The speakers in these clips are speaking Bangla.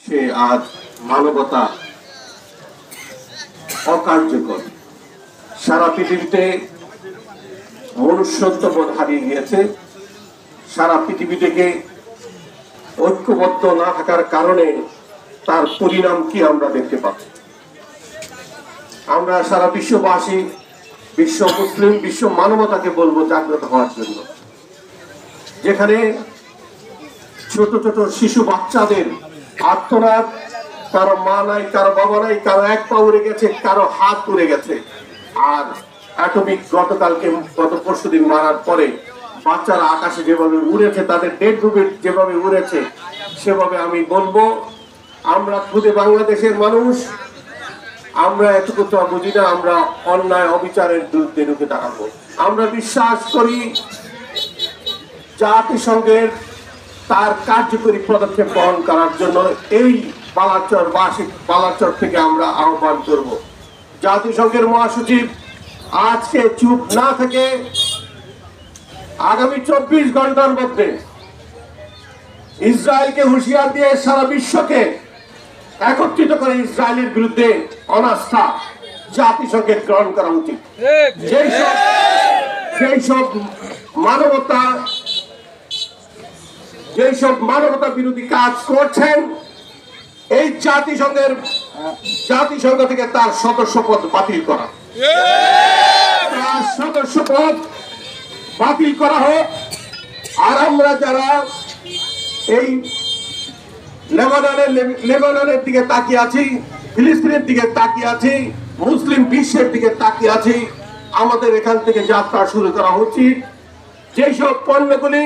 সে আজ মানবতা অকার্যকর। সারা পৃথিবীতে মনুষ্যত্ববোধ হারিয়ে গিয়েছে। সারা পৃথিবী থেকে ঐক্যবদ্ধ না থাকার কারণে তার পরিণাম কি আমরা দেখতে পাচ্ছি। আমরা সারা বিশ্ববাসী, বিশ্ব মুসলিম, বিশ্ব মানবতাকে বলবো জাগ্রত হওয়ার জন্য। যেখানে ছোট ছোট শিশু বাচ্চাদের আত্মনাদ, কারো মা নাই, কারো বাবা নাই, কারো এক পা উড়ে গেছে, কারো হাত উড়ে গেছে। আর অ্যাটমিক গত পরশুদিন মারার পরে বাচ্চারা আকাশে যেভাবে উড়েছে, তাদের ডেড রুমে যেভাবে উড়েছে, সেভাবে আমি বলবো আমরা খুদে বাংলাদেশের মানুষ, আমরা এতটুকু তো বুঝি না, আমরা অন্যায় অবিচারের বিরুদ্ধে রুখে দাঁড়াবো। আমরা বিশ্বাস করি জাতিসংঘের তার কার্যকরী পদক্ষেপ গ্রহণ করার জন্য এই বালাচর থেকে আমরা আহ্বান করব। জাতিসংঘের মহাসচিব আজকে চুপ না থেকে আগামী 24 ঘন্টার মধ্যে ইসরায়েলকে হুঁশিয়ার দিয়ে সারা বিশ্বকে একত্রিত করে ইসরায়েলের বিরুদ্ধে অনাস্থা জাতিসংঘের গ্রহণ করা উচিত। যেসব মানবতা বিরোধী কাজ করছেন, এই জাতিসংঘ থেকে তার সদস্যপদ বাতিল করা, হোক। আর আমরা যারা এই লেবাননের দিকে তাকিয়ে আছি, ফিলিস্তিনের দিকে তাকিয়ে আছি, মুসলিম বিশ্বের দিকে তাকিয়ে আছি, আমাদের এখান থেকে যাত্রা শুরু করা উচিত। যেসব পণ্যগুলি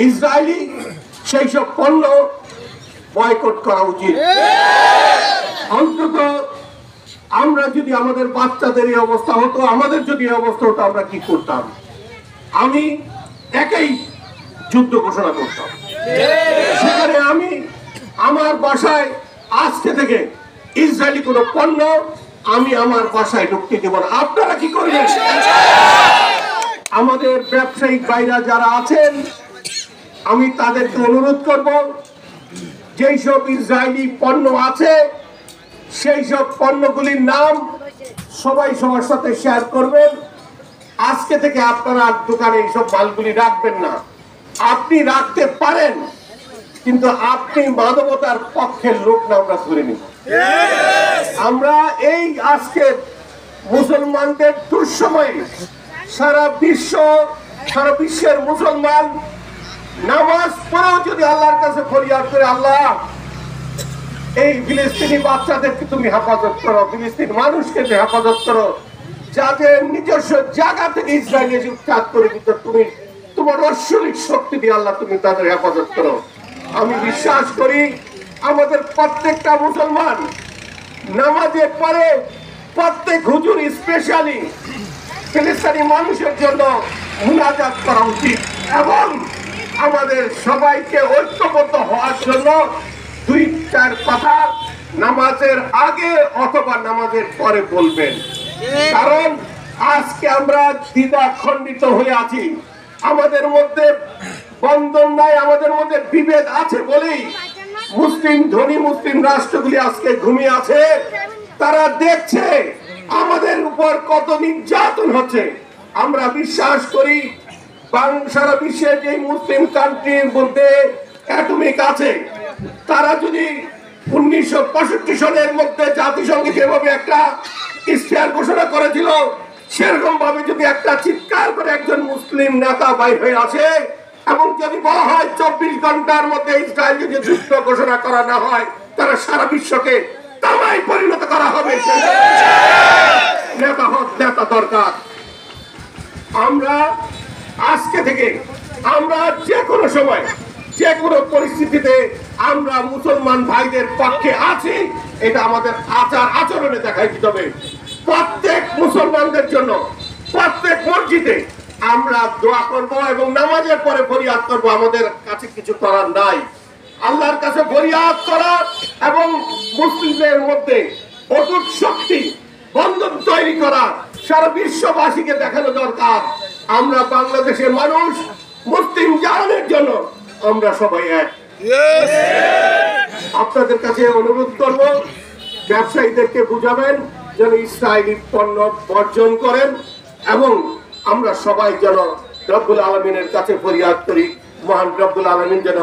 ইসরায়েলি, সেই সব পণ্য বয়কট করা উচিত। অন্তত আমরা যদি আমাদের বাচ্চাদের এই অবস্থা হতো, আমাদের যদি এই অবস্থা হতো, আমরা কি করতাম? আমি একাই যুদ্ধ ঘোষণা করতাম। সেখানে আমি আমার বাসায় আজকে থেকে ইসরায়েলি কোনো পণ্য আমি আমার বাসায় ঢুকতে দেব না। আপনারা কি করবেন? আমাদের ব্যবসায়িক ভাইরা যারা আছেন, আমি তাদেরকে অনুরোধ করব, যেই সব ইসরায়েলি পণ্য আছে সেই সব পণ্যগুলির নাম সবাই সবার সাথে শেয়ার করবেন। আজকে থেকে আপনারা দোকানে এইসব মালগুলি রাখবেন না। আপনি রাখতে পারেন, কিন্তু আপনি মানবতার পক্ষের লোক না, আমরা ধরে নিব। আমরা এই আজকে মুসলমানদের দুঃসময়ে সারা বিশ্বের মুসলমান নামাজ পড়েও যদি আল্লাহর কাছে ফরিয়াদ করে, আল্লাহ এই ফিলিস্তিনি বাচ্চাদেরকে তুমি হেফাজত করো, ফিলিস্তিন মানুষকে হেফাজত করো, যাদের নিজস্ব জায়গা থেকে ইসরায়েল উৎখাত করে দিত, তুমি তোমার ঐশ্বরিক শক্তি দিয়ে আল্লাহ তুমি তাদের হেফাজত করো। আমি বিশ্বাস করি আমাদের প্রত্যেকটা মুসলমান নামাজের পরে প্রত্যেক হুজুর স্পেশালি ফিলিস্তিনি মানুষের জন্য মুনাজাত করা উচিত, এবং আমাদের সবাইকে ঐক্যবদ্ধ হওয়ার জন্য 2-4 কথা নামাজের আগে অথবা নামাজের পরে বলবেন। কারণ আজকে আমরা দ্বিধা খণ্ডিত হয়ে আছি, আমাদের মধ্যে বন্ধন নাই, আমাদের মধ্যে বিভেদ আছে বলেই ধনী মুসলিম রাষ্ট্রগুলি আজকে ঘুমিয়ে আছে। তারা দেখছে আমাদের উপর কত নির্যাতন হচ্ছে। আমরা বিশ্বাস করি সারা বিশ্বের যে মুসলিম কান্ট্রির মধ্যে অ্যাটমিক আছে, তারা যদি 1965 সনের মধ্যে জাতিসংঘে যেভাবে একটা ইশতেহার ঘোষণা করেছিল, সেরকম ভাবে যদি একটা চিৎকার করে একজন মুসলিম নেতা বাইর হয়ে আসে এবং যদি বলা হয় 24 ঘন্টার মধ্যে ইসরায়েল যদি যুদ্ধ ঘোষণা করা না হয়, তারা সারা বিশ্বকে তামায় পরিণত করা হবে। নেতা দরকার। আমরা আজকে থেকে আমরা যে কোনো সময় যে কোনো পরিস্থিতিতে আমরা মুসলমান ভাইদের পক্ষে আছি, এটা আমাদের আচরণে দেখাই দিতে হবে। প্রত্যেক মুসলমানদের জন্য প্রত্যেক মসজিদে আমরা দোয়া করব এবং নামাজের পরে ফরিয়াদ করব। আমাদের কাছে কিছু করার নাই, আল্লাহর কাছে ফরিয়াদ করা এবং মুসলিমদের মধ্যে অটুট শক্তি বন্ধন তৈরি করা, সারা বিশ্ববাসীকে দেখানো দরকার আমরা বাংলাদেশের মানুষ মুসলিম জাহানের জন্য আমরা সবাই এক। আপনাদের কাছে অনুরোধ করব, ব্যবসায়ীদেরকে বুঝাবেন যেন ইসরায়েলি পণ্য বর্জন করেন এবং আমরা সবাই যেন রব্বুল আলামিনের কাছে ফরিয়াদ করি, মহান রব্বুল আলামিন যেন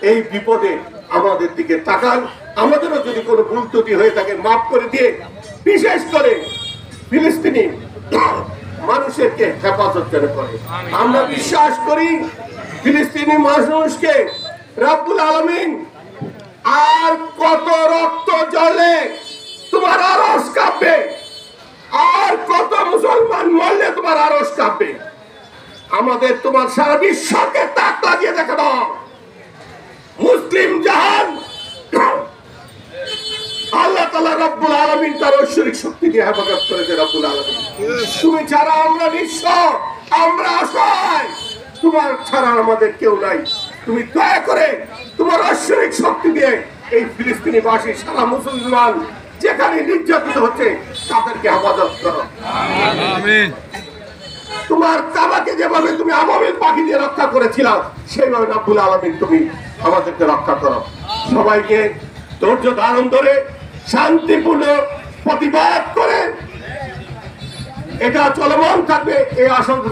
এই বিপদে আমাদের দিকে তাকান, আমাদেরও যদি কোনো ভুল ত্রুটি হয়ে থাকে মাফ করে দিয়ে বিশেষ করে ফিলিস্তিনি মানুষেরকে হেফাজত যেন করে। আমরা বিশ্বাস করি ফিলিস্তিনি মানুষকে রব্বুল আলামিন আর কত রক্ত জলে তোমার আরশ কাঁপবে, আর কত মুসলমান মরলে তোমার আরশ কাঁপবে। আমাদের তোমার সারা বিশ্বকে তাক লাগিয়ে দেখানো মুসলিম জাহান আল্লাহ তাআলা রব্বুল আলামিন তার ঐশ্বরিক শক্তি দিয়ে হেফাজত করেছে। রব্বুল আলামিন তুমি ছাড়া আমরা নিঃস্ব, আমরা অসহায়, তোমার ছাড়া আমাদের কেউ নাই। তুমি দয়া করে তোমার ঐশ্বরিক শক্তি দিয়ে এই ফিলিস্তিনি বাসী সারা মুসলমান যেখানে নির্যাতিত হচ্ছে তাদেরকে হেফাজত করো। আমিন। তোমার কাবাকে যেভাবে তুমি আবাবিল পাখি দিয়ে রক্ষা করেছিলাম সেইভাবে রব্বুল আলামিন তুমি আমাদেরকে রক্ষা করো। সবাইকে ধৈর্য ধারণ করে শান্তিপূর্ণ প্রতিবাদ করে এটা চলমান থাকবে এই আশঙ্কা